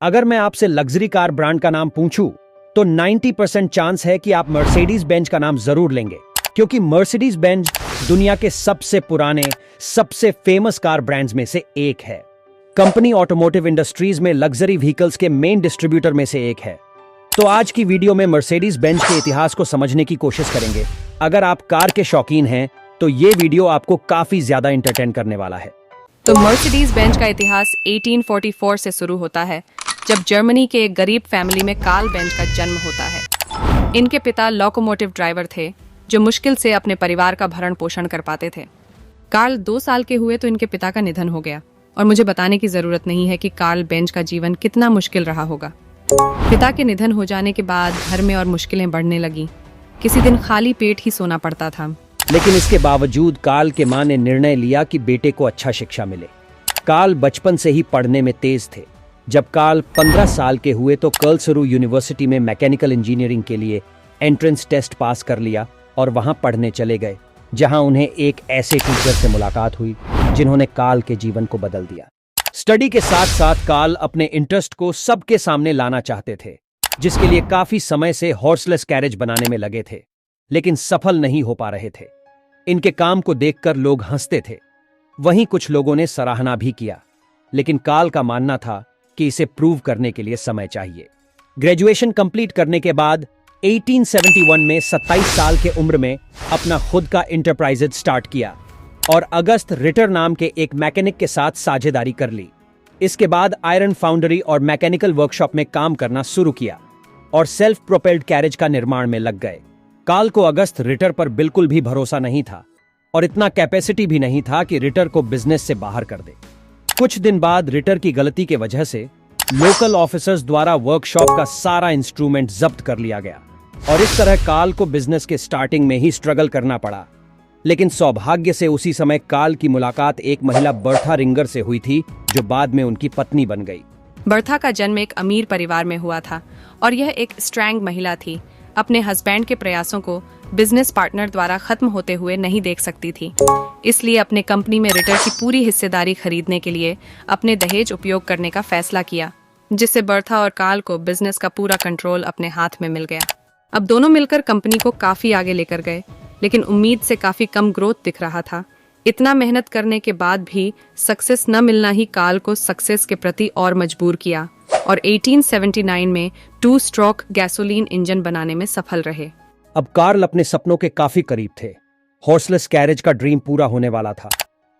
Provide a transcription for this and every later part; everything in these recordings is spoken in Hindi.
अगर मैं आपसे लग्जरी कार ब्रांड का नाम पूछूं, तो 90% चांस है कि आप मर्सिडीज बेंज का नाम जरूर लेंगे, क्योंकि मर्सिडीज बेंज दुनिया के सबसे पुराने, सबसे फेमस कार ब्रांड्स में से एक है। कंपनी ऑटोमोटिव इंडस्ट्रीज में लग्जरी व्हीकल्स के मेन डिस्ट्रीब्यूटर में से एक है। तो आज की वीडियो में मर्सिडीज बेंज के इतिहास को समझने की कोशिश करेंगे। अगर आप कार के शौकीन हैं, तो ये वीडियो आपको काफी ज्यादा एंटरटेन करने वाला है। तो मर्सिडीज बेंज का इतिहास 1844 से शुरू होता है, जब जर्मनी के एक गरीब फैमिली में कार्ल बेंज का जन्म होता है। इनके पिता लोकोमोटिव ड्राइवर थे, जो मुश्किल से अपने परिवार का भरण पोषण कर पाते थे। कार्ल 2 साल के हुए तो इनके पिता का निधन हो गया, और मुझे बताने की जरूरत नहीं है कि कार्ल बेंज का जीवन कितना मुश्किल रहा होगा। पिता के निधन हो जाने के बाद घर में और मुश्किलें बढ़ने लगी। किसी दिन खाली पेट ही सोना पड़ता था। लेकिन इसके बावजूद कार्ल के मां ने निर्णय लिया कि बेटे को अच्छा शिक्षा मिले। कार्ल बचपन से ही पढ़ने में तेज थे। जब कार्ल 15 साल के हुए तो कर्लसरू यूनिवर्सिटी में मैकेनिकल इंजीनियरिंग के लिए एंट्रेंस टेस्ट पास कर लिया और वहां पढ़ने चले गए, जहां उन्हें एक ऐसे टीचर से मुलाकात हुई जिन्होंने कार्ल के जीवन को बदल दिया। स्टडी के साथ साथ कार्ल अपने इंटरेस्ट को सबके सामने लाना चाहते थे, जिसके लिए काफी समय से हॉर्सलेस कैरेज बनाने में लगे थे, लेकिन सफल नहीं हो पा रहे थे। इनके काम को देखकर लोग हंसते थे, वहीं कुछ लोगों ने सराहना भी किया, लेकिन कार्ल का मानना था कि इसे प्रूव करने के लिए समय चाहिए। ग्रेजुएशन कंप्लीट करने के बाद 1871 में 27 साल के उम्र में अपना खुद का इंटरप्राइजेज स्टार्ट किया और अगस्त रिटर नाम के एक मैकेनिक के साथ साझेदारी कर ली। इसके बाद आयरन फाउंडरी और मैकेनिकल वर्कशॉप में काम करना शुरू किया और सेल्फ प्रोपेल्ड कैरेज का निर्माण में लग गए। कार्ल को अगस्त रिटर पर बिल्कुल भी भरोसा नहीं था और इतना कैपेसिटी भी नहीं था कि रिटर को बिजनेस से बाहर कर दे। कुछ दिन बाद रिटर की गलती के वजह से लोकल ऑफिसर्स द्वारा वर्कशॉप का सारा इंस्ट्रूमेंट जब्त कर लिया गया और इस तरह कार्ल को बिजनेस के स्टार्टिंग में ही स्ट्रगल करना पड़ा। लेकिन सौभाग्य से उसी समय कार्ल की मुलाकात एक महिला बर्था रिंगर से हुई थी, जो बाद में उनकी पत्नी बन गई। बर्था का जन्म एक अमीर परिवार में हुआ था और यह एक स्ट्रॉन्ग महिला थी। अपने हस्बैंड के प्रयासों को बिजनेस पार्टनर द्वारा खत्म होते हुए नहीं देख सकती थी, इसलिए अपने कंपनी में रिटर की पूरी हिस्सेदारी खरीदने के लिए अपने दहेज उपयोग करने का फैसला किया, जिससे बर्था और कार्ल को बिजनेस का पूरा कंट्रोल अपने हाथ में मिल गया। अब दोनों मिलकर कंपनी को काफी आगे लेकर गए, लेकिन उम्मीद से काफी कम ग्रोथ दिख रहा था। इतना मेहनत करने के बाद भी सक्सेस न मिलना ही कार्ल को सक्सेस के प्रति और मजबूर किया और 1879 में 2 स्ट्रोक गैसोलीन इंजन बनाने में सफल रहे। अब कार्ल अपने सपनों के काफी करीब थे। हॉर्सलेस कैरेज का ड्रीम पूरा होने वाला था।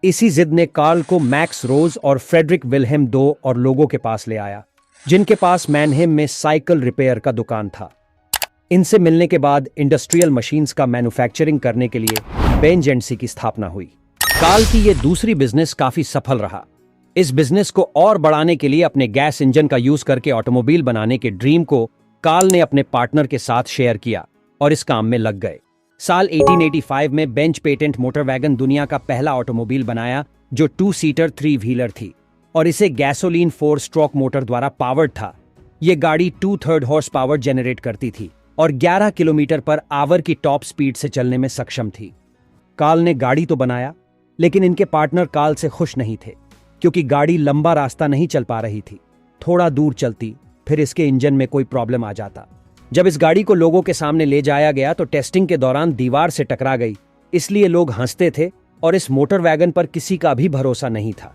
इसी जिद ने कार्ल को मैक्स रोज और फ्रेडरिक विल्हेम II और लोगों के पास ले आया, जिनके पास मैनहेम में साइकिल रिपेयर का दुकान था। इनसे मिलने के बाद इंडस्ट्रियल मशीन्स का मैन्युफैक्चरिंग करने के लिए बेंज एंड सी की स्थापना हुई। कार्ल की यह दूसरी बिजनेस काफी सफल रहा। इस बिजनेस को और बढ़ाने के लिए अपने गैस इंजन का यूज करके ऑटोमोबाइल बनाने के ड्रीम को कार्ल ने अपने पार्टनर के साथ शेयर किया और इस काम में लग गए। साल 1885 में बेंज पेटेंट मोटर वैगन दुनिया का पहला ऑटोमोबाइल बनाया, जो 2 सीटर 3 व्हीलर थी और इसे गैसोलीन 4 स्ट्रोक मोटर द्वारा पावर्ड था। यह गाड़ी 2/3 हॉर्स पावर जनरेट करती थी और 11 किलोमीटर पर आवर की टॉप स्पीड से चलने में सक्षम थी। कार्ल ने गाड़ी तो बनाया, लेकिन इनके पार्टनर कार्ल से खुश नहीं थे, क्योंकि गाड़ी लंबा रास्ता नहीं चल पा रही थी। थोड़ा दूर चलती, फिर इसके इंजन में कोई प्रॉब्लम आ जाता। जब इस गाड़ी को लोगों के सामने ले जाया गया तो टेस्टिंग के दौरान दीवार से टकरा गई, इसलिए लोग हंसते थे और इस मोटर वैगन पर किसी का भी भरोसा नहीं था।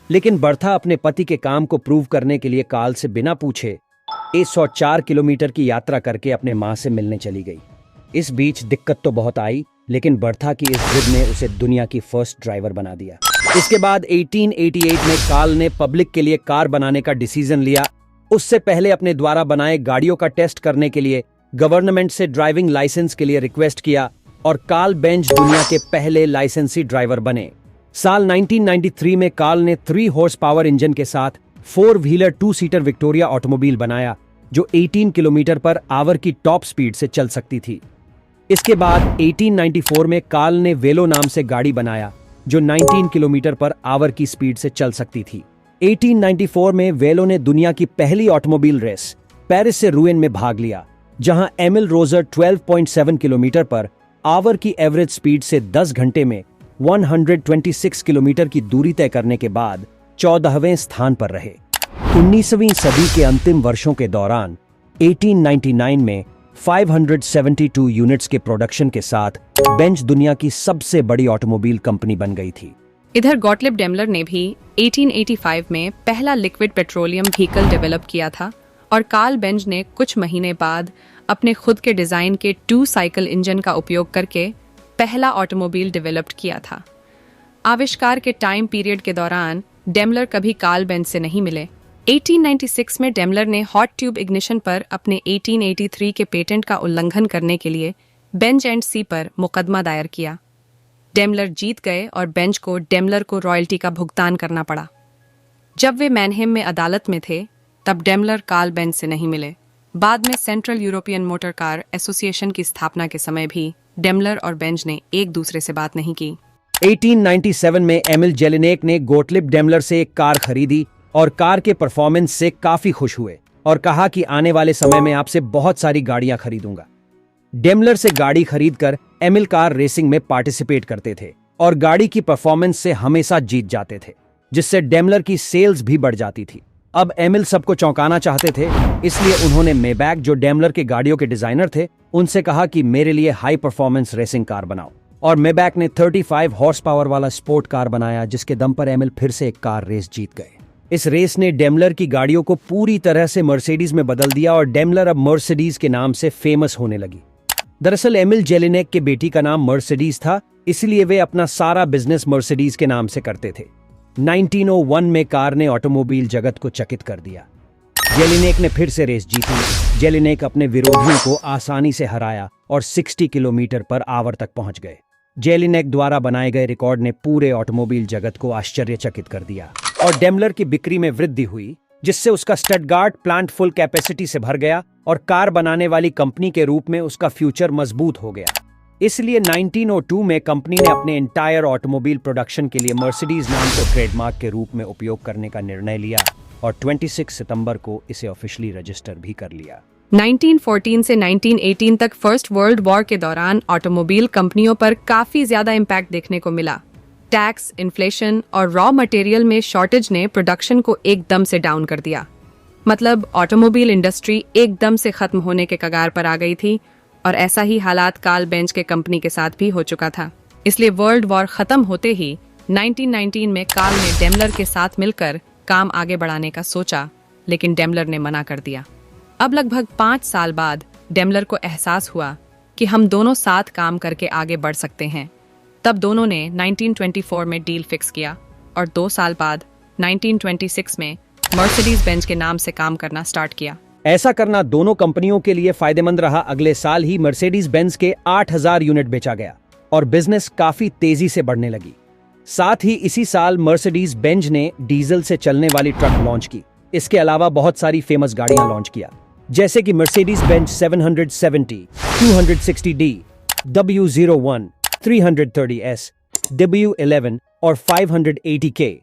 लेकिन बर्था अपने पति के काम को प्रूव करने के लिए कार्ल से बिना पूछे 104 किलोमीटर की यात्रा करके अपने मां से मिलने चली गई। इस बीच दिक्कत तो बहुत आई, लेकिन बर्था की इस जिद ने उसे दुनिया की फर्स्ट ड्राइवर बना दिया। इसके बाद 1888 में कार्ल ने पब्लिक के लिए कार बनाने का डिसीजन लिया। उससे पहले अपने द्वारा बनाए गाड़ियों का टेस्ट करने के लिए गवर्नमेंट से ड्राइविंग लाइसेंस के लिए रिक्वेस्ट किया और कार्ल बेंज दुनिया के पहले लाइसेंसी ड्राइवर बने। साल 1993 में कार्ल ने 3 हॉर्स पावर इंजन के साथ 4 व्हीलर 2 सीटर विक्टोरिया ऑटोमोबाइल बनाया, जो 18 किलोमीटर पर आवर की टॉप स्पीड से चल सकती थी। इसके बाद 1894 में कार्ल ने वेलो नाम से गाड़ी बनाया, जो 19 किलोमीटर पर आवर की स्पीड से चल सकती थी। 1894 में वेलो ने दुनिया की पहली ऑटोमोबाइल रेस पेरिस से रूएन में भाग लिया, जहां Emil Roger 12.7 kilometre per hour की एवरेज स्पीड से 10 घंटे में 126 किलोमीटर की दूरी तय करने के बाद 14वें स्थान पर रहे। 19वीं सदी के अंतिम वर्षों के दौरान 1899 में 572 यूनिट्स के प्रोडक्शन के साथ बेंज दुनिया की सबसे बड़ी ऑटोमोबाइल कंपनी बन गई थी। इधर गॉटलिब डेमलर ने भी 1885 में पहला लिक्विड पेट्रोलियम व्हीकल डेवलप किया था और कार्ल बेंज ने कुछ महीने बाद अपने खुद के डिजाइन के 2 साइकिल इंजन का उपयोग करके पहला ऑटोमोबाइल डेवलप किया था। आविष्कार के टाइम पीरियड के दौरान डेमलर कभी कार्ल बेंज से नहीं मिले। 1896 में डेमलर ने हॉट ट्यूब इग्निशन पर अपने 1883 के पेटेंट का उल्लंघन करने के लिए बेंज एंड सी पर मुकदमा दायर किया। डेमलर जीत गए और बेंज को डेमलर को रॉयल्टी का भुगतान करना पड़ा। जब वे मैनहेम में अदालत में थे तब डेमलर कार्ल बेंज से नहीं मिले। बाद में central European motor car association की स्थापना के समय भी डेमलर और बेंज ने एक दूसरे से बात नहीं की। 1897 में एमिल जेलिनेक ने गोटलिब डेमलर से एक कार खरीदी और कार के परफॉर्मेंस से काफी खुश हुए और कहा कि आने वाले समय में आपसे बहुत सारी गाड़ियां खरीदूंगा। डेमलर से गाड़ी खरीदकर एमिल कार रेसिंग में पार्टिसिपेट करते थे और गाड़ी की परफॉर्मेंस से हमेशा जीत जाते थे, जिससे डेमलर की सेल्स भी बढ़ जाती थी। अब एमिल सबको चौंकाना चाहते थे, इसलिए उन्होंने मेबैक, जो डेमलर के गाड़ियों के डिजाइनर थे, उनसे कहा कि मेरे लिए हाई परफॉर्मेंस रेसिंग कार बनाओ। और मेबैक ने 35 हॉर्स पावर वाला स्पोर्ट कार बनाया, जिसके दम पर एमिल फिर से एक कार रेस जीत गए। इस रेस ने डेमलर की गाड़ियों को पूरी तरह से मर्सिडीज में बदल दिया और डेमलर अब मर्सिडीज के नाम से फेमस होने लगी। दरअसल एमिल जेलिनेक के बेटी का नाम मर्सिडीज था, इसलिए वे अपना सारा बिजनेस मर्सिडीज के नाम से करते थे। 1901 में कार ने ऑटोमोबाइल जगत को चकित कर दिया। जेलिनेक ने फिर से रेस जीती। जेलिनेक अपने विरोधियों को आसानी से हराया और 60 किलोमीटर पर आवर तक पहुंच गए। जेलिनेक द्वारा बनाए गए रिकॉर्ड ने पूरे ऑटोमोबाइल जगत को आश्चर्यचकित कर दिया और डेमलर की बिक्री में वृद्धि हुई, जिससे उसका स्टटगार्ट प्लांट फुल कैपेसिटी से भर गया और कार बनाने वाली कंपनी के रूप में उसका फ्यूचर मजबूत हो गया। इसलिए 1902 में कंपनी ने अपने एंटायर ऑटोमोबाइल प्रोडक्शन के लिए मर्सिडीज नाम को ट्रेडमार्क के रूप में उपयोग करने का निर्णय लिया और 26 सितंबर को इसे ऑफिशियली रजिस्टर भी कर लिया। 1914 से 1918 तक फर्स्ट वर्ल्ड वॉर के दौरान ऑटोमोबाइल कंपनियों पर काफी ज्यादा इम्पैक्ट देखने को मिला। टैक्स, इन्फ्लेशन और रॉ मटेरियल में शॉर्टेज ने प्रोडक्शन को एकदम से डाउन कर दिया। मतलब ऑटोमोबाइल इंडस्ट्री एकदम से खत्म होने के कगार पर आ गई थी और ऐसा ही हालात कार्ल बेंज के कंपनी के साथ भी हो चुका था। इसलिए वर्ल्ड वॉर खत्म होते ही 1919 में कार्ल ने डेमलर के साथ मिलकर काम आगे बढ़ाने का सोचा, लेकिन डेमलर ने मना कर दिया। अब लगभग 5 साल बाद डेमलर को एहसास हुआ कि हम दोनों साथ काम करके आगे बढ़ सकते हैं। तब दोनों ने 1924 में डील फिक्स किया और 2 साल बाद 1926 में मर्सिडीज बेंज के नाम से काम करना स्टार्ट किया। ऐसा करना दोनों कंपनियों के लिए फायदेमंद रहा। अगले साल ही मर्सिडीज बेंज के 8000 यूनिट बेचा गया और बिजनेस काफी तेजी से बढ़ने लगी। साथ ही इसी साल मर्सिडीज बेंज ने डीजल से चलने वाली ट्रक लॉन्च की। इसके अलावा बहुत सारी फेमस गाड़ियां लॉन्च किया, जैसे कि Mercedes Benz 770, 260D, W01, 330S, W11 और 580K।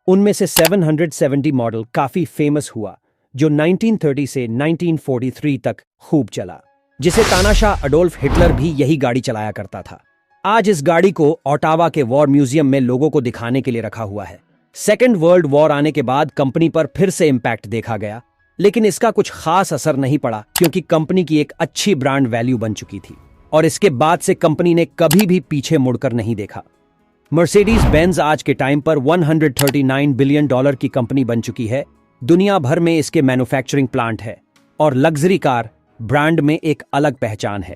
उनमें से 770 मॉडल काफी फेमस हुआ, जो 1930 से 1943 तक खूब चला, जिसे तानाशाह अडोल्फ हिटलर भी यही गाड़ी चलाया करता था। आज इस गाड़ी को ओटावा के वॉर म्यूजियम में लोगों को दिखाने के लिए रखा हुआ है। सेकेंड वर्ल्ड वॉर आने के बाद कंपनी पर फिर से इम्पैक्ट देखा गया, लेकिन इसका कुछ खास असर नहीं पड़ा क्योंकि कंपनी की एक अच्छी ब्रांड वैल्यू बन चुकी थी और इसके बाद से कंपनी ने कभी भी पीछे मुड़कर नहीं देखा। मर्सिडीज बेंज आज के टाइम पर $139 बिलियन की कंपनी बन चुकी है। दुनिया भर में इसके मैन्युफैक्चरिंग प्लांट है और लग्जरी कार ब्रांड में एक अलग पहचान है।